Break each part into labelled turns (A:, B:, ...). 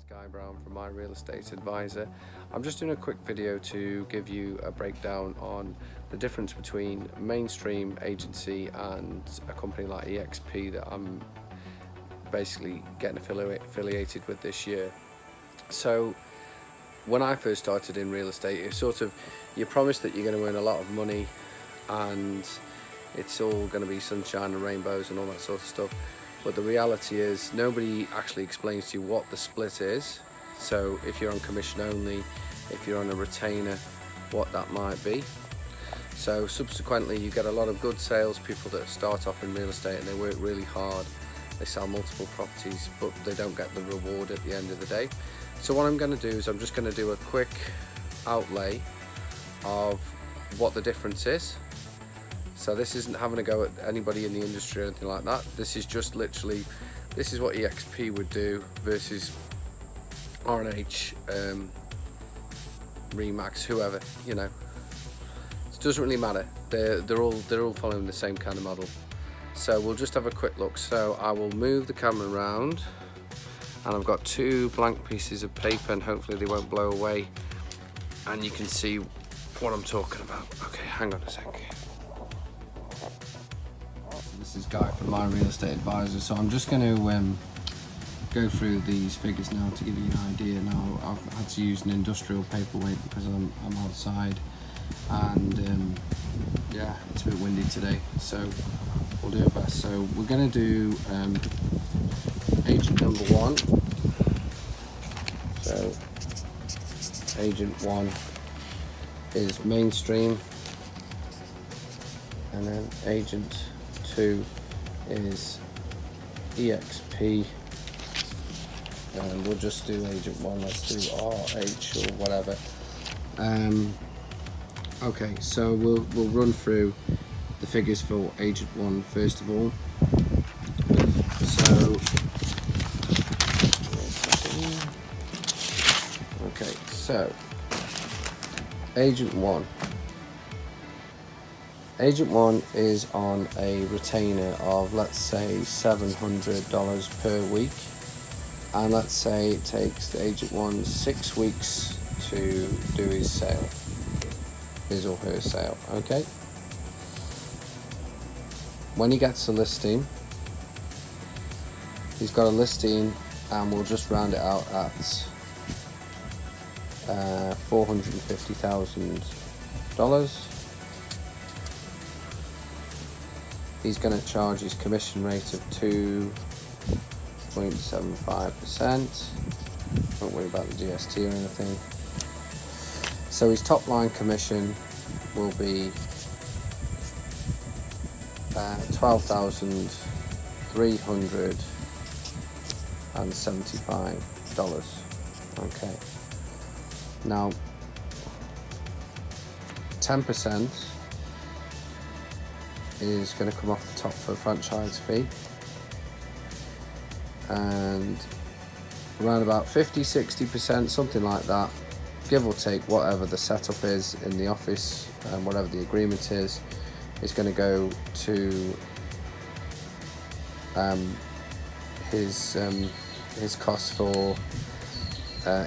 A: Guy Brown from My Real Estate Advisor. I'm just doing a quick video to give you a breakdown on the difference between mainstream agency and a company like EXP that I'm basically getting affiliated with this year. So when I first started in real estate, it's sort of, you're promised that you're going to earn a lot of money and it's all going to be sunshine and rainbows and all that sort of stuff. But the reality is nobody actually explains to you what the split is. So if you're on commission only, if you're on a retainer, what that might be. So subsequently you get a lot of good salespeople that start off in real estate and they work really hard. They sell multiple properties, but they don't get the reward at the end of the day. So what I'm going to do is I'm just going to do a quick outlay of what the difference is. So this isn't having a go at anybody in the industry or anything like that. This is just literally, this is what EXP would do versus R&H, Remax, whoever, you know. It doesn't really matter. They're all following the same kind of model. So we'll just have a quick look. So I will move the camera around, and I've got two blank pieces of paper, and hopefully they won't blow away, and you can see what I'm talking about. Okay, hang on a sec. This is Guy from My Real Estate Advisor. So I'm just going to go through these figures now to give you an idea. Now I've had to use an industrial paperweight because I'm outside, and yeah, it's a bit windy today, so we'll do our best. So we're going to do agent number one. So agent one is mainstream, and then agent 2 is EXP, and we'll just do agent 1, let's do RH or whatever. Okay, so we'll run through the figures for agent 1 first of all. So okay, so agent 1. Agent 1 is on a retainer of, let's say, $700 per week, and let's say it takes the agent 1 6 weeks to do his sale, his or her sale. Okay, when he gets a listing, he's got a listing, and we'll just round it out at $450,000. He's going to charge his commission rate of 2.75%. Don't worry about the GST or anything. So his top line commission will be $12,375. Okay. Now, 10% is going to come off the top for a franchise fee, and around about 50-60%, something like that, give or take, whatever the setup is in the office and whatever the agreement is going to go to his cost for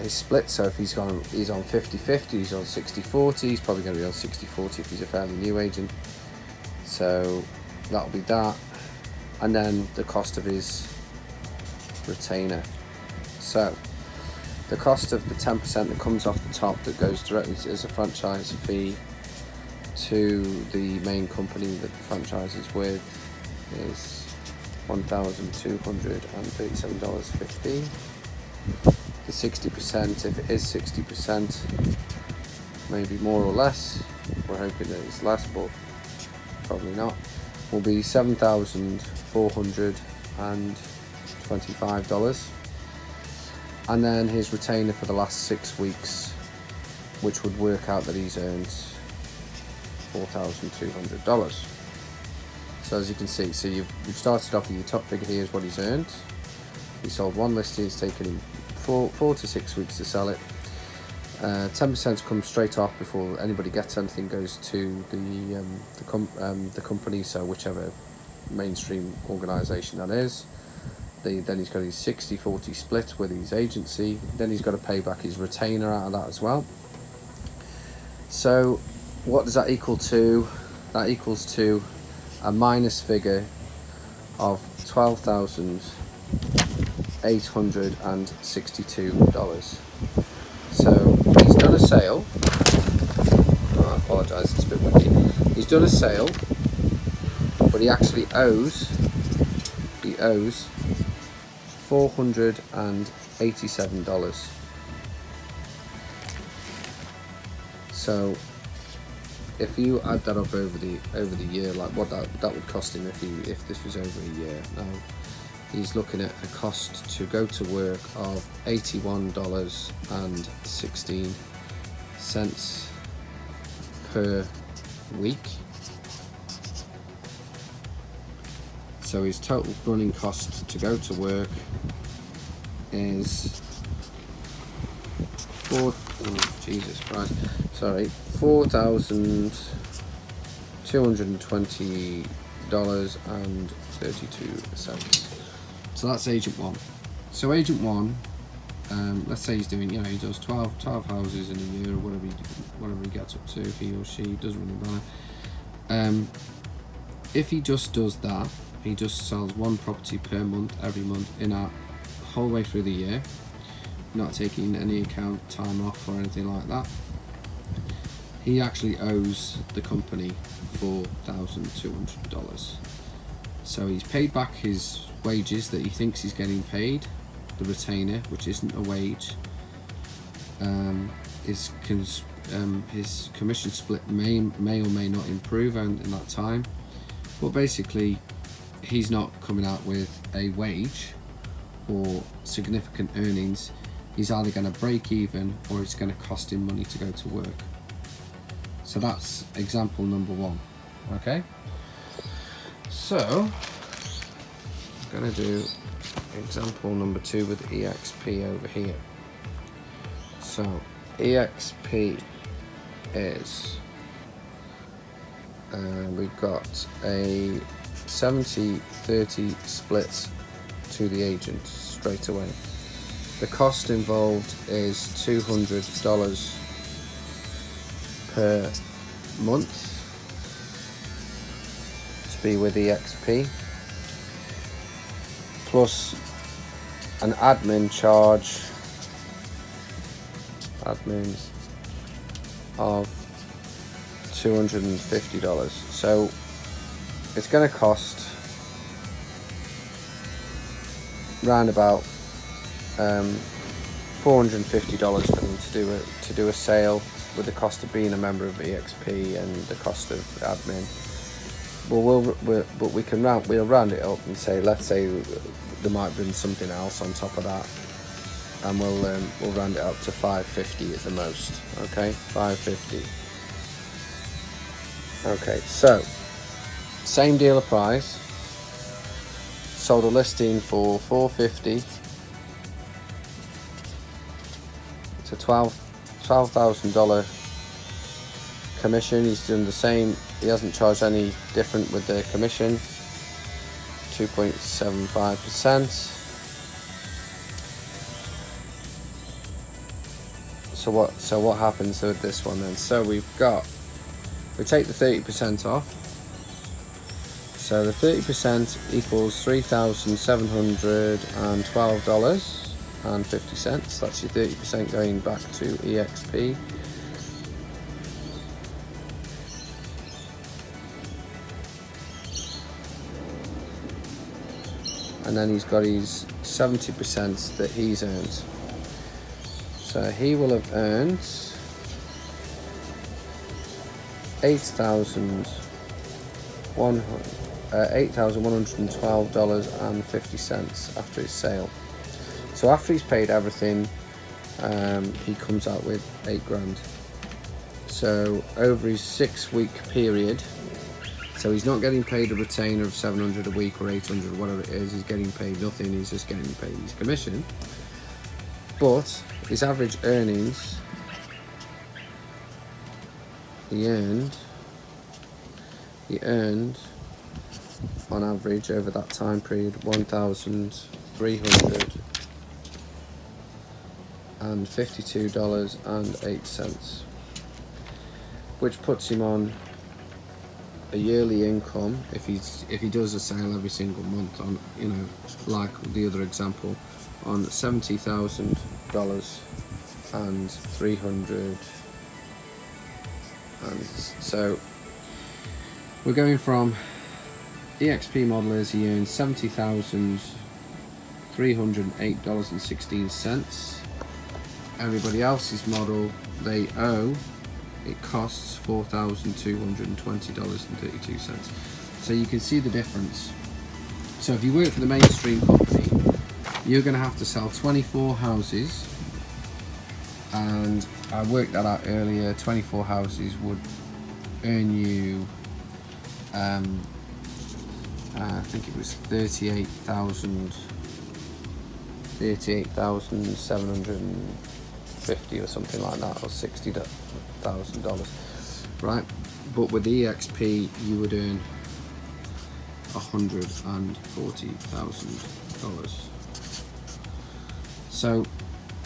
A: his split. So if he's on 50-50, he's on 60-40, he's probably going to be on 60-40 if he's a fairly new agent. So that'll be that, and then the cost of his retainer. So the cost of the 10% that comes off the top that goes directly as a franchise fee to the main company that the franchise is with is $1,237.15. The 60%, if it is 60%, maybe more or less, we're hoping that it's less, but probably not, will be $7,425, and then his retainer for the last 6 weeks, which would work out that he's earned $4,200. So as you can see, so you've started off with your top figure here is what he's earned. He sold one listing, it's taken him 4 to 6 weeks to sell it. 10% comes straight off before anybody gets anything, goes to the company, so whichever mainstream organisation that is. then he's got his 60-40 split with his agency. Then he's got to pay back his retainer out of that as well. So what does that equal to? That equals to a minus figure of $12,862. So he's done a sale. Oh, I apologise, it's a bit windy. He's done a sale, but he actually owes $487. So if you add that up over the year, like what that would cost him if this was over a year. Now he's looking at a cost to go to work of $81.16 per week. So his total running cost to go to work is $4,220.32. So that's agent one. So agent one, let's say he's doing, he does 12 houses in a year, or whatever he gets up to, he or she, doesn't really matter. If he just does that, he just sells one property per month, every month, in a whole way through the year, not taking any account time off or anything like that, he actually owes the company $4,200. So he's paid back his wages that he thinks he's getting paid, the retainer, which isn't a wage. His commission split may or may not improve in that time, but basically he's not coming out with a wage or significant earnings. He's either going to break even or it's going to cost him money to go to work. So that's example number one. Okay, so I'm going to do example number two with EXP over here. So EXP is we've got a 70-30 split to the agent straight away. The cost involved is $200 per month to be with EXP, plus an admin charge of $250. So it's going to cost round about $450 for them to do a sale, with the cost of being a member of EXP and the cost of admin. We'll round it up and say, let's say there might be something else on top of that, and we'll round it up to $550 at the most. Okay, $550. Okay, so same deal applies. Sold a listing for $450. It's a $12,000 commission. He's done the same. He hasn't charged any different with the commission. 2.75%. So what happens with this one then? So we take the 30% off. So the 30% equals $3,712.50. That's your 30% going back to EXP. And then he's got his 70% that he's earned. So he will have earned $8,112.50 after his sale. So after he's paid everything, he comes out with $8,000. So over his 6-week period, so he's not getting paid a retainer of $700 a week or $800, whatever it is. He's getting paid nothing. He's just getting paid his commission. But his average earnings, he earned on average over that time period $1,000. $352.08, which puts him on a yearly income, if he does a sale every single month, on, you know, like the other example, on $70,000 and 300, and so we're going from EXP modelers, he earns $70,308.16. Everybody else's model, they owe, it costs $4,220.32. So you can see the difference. So if you work for the mainstream company, you're going to have to sell 24 houses, and I worked that out earlier. 24 houses would earn you I think it was 38,750 or something like that, or $60,000, right? But with EXP you would earn $140,000. So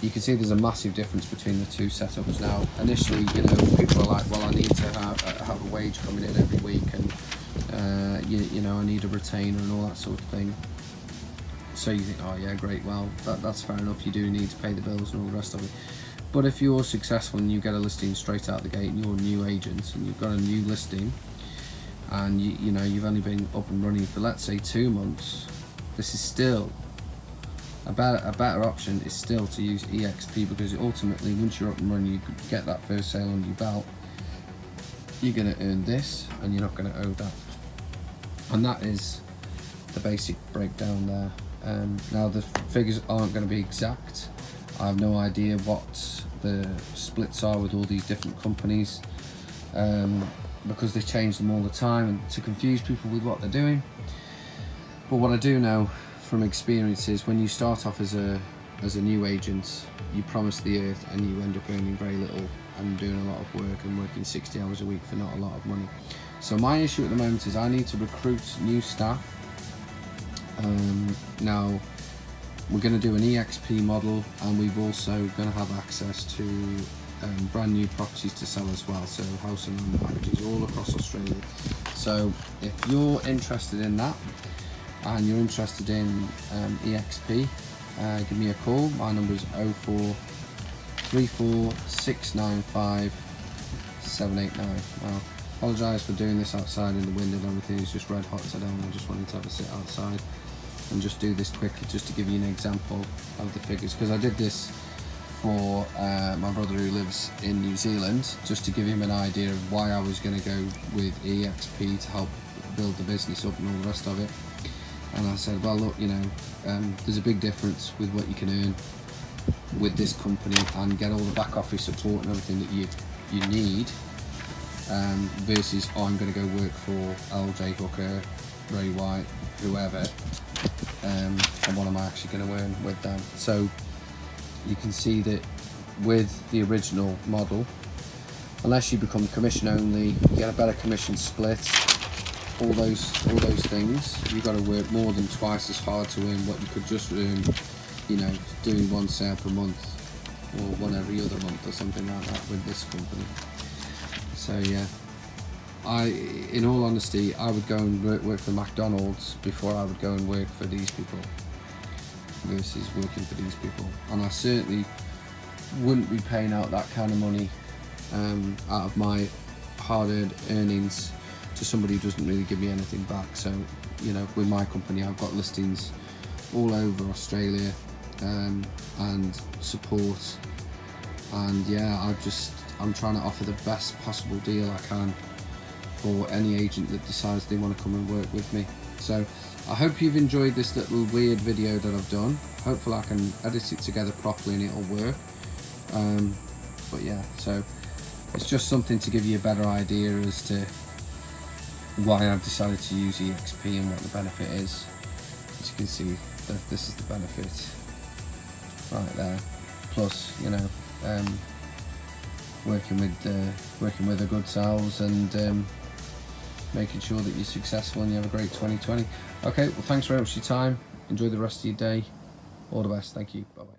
A: you can see there's a massive difference between the two setups. Now, initially, you know, people are like, well, I need to have a wage coming in every week, and you know, I need a retainer and all that sort of thing. So you think, oh yeah, great, well, that's fair enough, you do need to pay the bills and all the rest of it. But if you're successful and you get a listing straight out the gate, and you're a new agent and you've got a new listing, and you know, you've only been up and running for, let's say, 2 months, this is still a better option is still to use EXP, because ultimately, once you're up and running, you get that first sale under your belt, you're going to earn this and you're not going to owe that. And that is the basic breakdown there. Now, the figures aren't going to be exact. I have no idea what the splits are with all these different companies, because they change them all the time, and to confuse people with what they're doing. But what I do know from experience is, when you start off as a new agent, you promise the earth and you end up earning very little and doing a lot of work and working 60 hours a week for not a lot of money. So my issue at the moment is I need to recruit new staff. Now we're going to do an EXP model, and we've also going to have access to brand new properties to sell as well, so house and land packages all across Australia. So if you're interested in that, and you're interested in EXP, give me a call. My number is 0434695789. Now, apologise for doing this outside in the wind and everything. It's just red hot today, and I just wanted to have a sit outside and just do this quickly, just to give you an example of the figures, because I did this for my brother who lives in New Zealand, just to give him an idea of why I was going to go with EXP to help build the business up and all the rest of it. And I said, well, look, you know, there's a big difference with what you can earn with this company and get all the back office support and everything that you need, versus I'm going to go work for LJ Hooker, Ray White, whoever, and what am I actually going to earn with them? So you can see that with the original model, unless you become commission only, you get a better commission split, all those things, you've got to work more than twice as hard to earn what you could just earn, you know, doing one sale per month or one every other month or something like that with this company. So yeah, in all honesty, I would go and work for McDonald's before I would go and work for these people, versus working for these people. And I certainly wouldn't be paying out that kind of money out of my hard-earned earnings to somebody who doesn't really give me anything back. So, you know, with my company, I've got listings all over Australia, and support, and yeah, I'm trying to offer the best possible deal I can for any agent that decides they want to come and work with me. So I hope you've enjoyed this little weird video that I've done. Hopefully I can edit it together properly and it'll work. But yeah, so it's just something to give you a better idea as to why I've decided to use EXP and what the benefit is. As you can see, this is the benefit right there. Plus, you know, working with the good sales and making sure that you're successful and you have a great 2020. Okay, well, thanks very much for your time. Enjoy the rest of your day. All the best. Thank you. Bye bye.